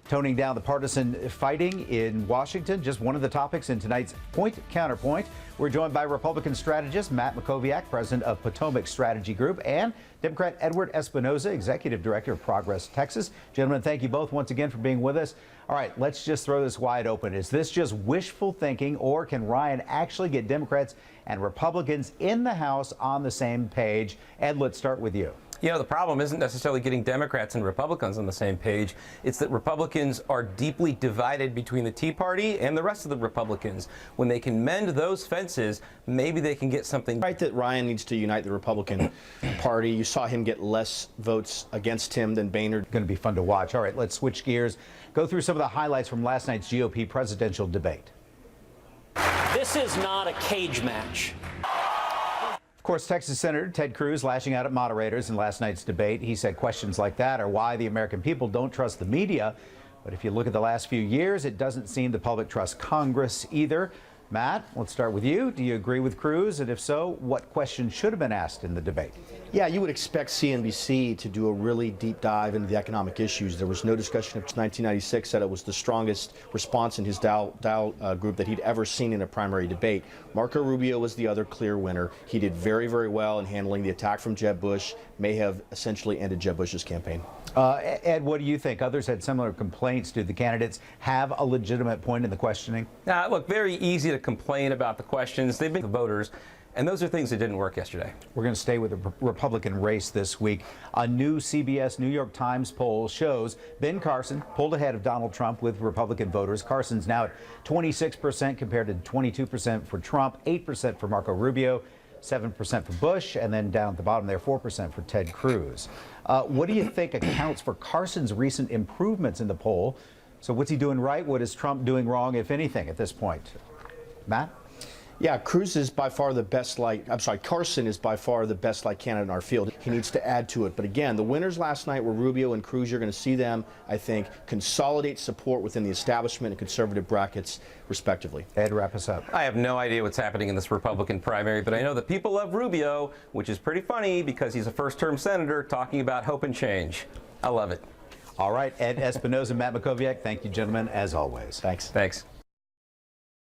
Toning down the partisan fighting in Washington, just one of the topics in tonight's Point Counterpoint. We're joined by Republican strategist Matt Mackowiak, president of Potomac Strategy Group, and Democrat Edward Espinoza, executive director of Progress Texas. Gentlemen, thank you both once again for being with us. All right, let's just throw this wide open. Is this just wishful thinking, or can Ryan actually get Democrats and Republicans in the House on the same page? Ed, let's start with you. You know, the problem isn't necessarily getting Democrats and Republicans on the same page. It's that Republicans are deeply divided between the Tea Party and the rest of the Republicans. When they can mend those fences, maybe they can get something. Right, that Ryan needs to unite the Republican Party. You saw him get less votes against him than Boehner. Going to be fun to watch. All right, let's switch gears. Go through some of the highlights from last night's GOP presidential debate. This is not a cage match. Of course, Texas Senator Ted Cruz lashing out at moderators in last night's debate. He said questions like that are why the American people don't trust the media. But if you look at the last few years, it doesn't seem the public trusts Congress either. Matt, let's start with you. Do you agree with Cruz? And if so, what questions should have been asked in the debate? Yeah, you would expect CNBC to do a really deep dive into the economic issues. There was no discussion of 1996, said it was the strongest response in his Dow group that he'd ever seen in a primary debate. Marco Rubio was the other clear winner. He did very, very well in handling the attack from Jeb Bush, may have essentially ended Jeb Bush's campaign. Ed, what do you think? Others had similar complaints. Do the candidates have a legitimate point in the questioning? Look, very easy to complain about the questions. They've been the voters. And those are things that didn't work yesterday. We're going to stay with the Republican race this week. A new CBS New York Times poll shows Ben Carson pulled ahead of Donald Trump with Republican voters. Carson's now at 26% compared to 22% for Trump, 8% for Marco Rubio, 7% for Bush, and then down at the bottom there, 4% for Ted Cruz. What do you think accounts for Carson's recent improvements in the poll? So what's he doing right? What is Trump doing wrong, if anything, at this point? Matt? Yeah, Cruz is by far the best Carson is by far the best light candidate in our field. He needs to add to it. But again, the winners last night were Rubio and Cruz. You're going to see them, I think, consolidate support within the establishment and conservative brackets, respectively. Ed, wrap us up. I have no idea what's happening in this Republican primary, but I know that people love Rubio, which is pretty funny because he's a first-term senator talking about hope and change. I love it. All right, Ed Espinoza, Matt Mackowiak, thank you, gentlemen, as always. Thanks. Thanks.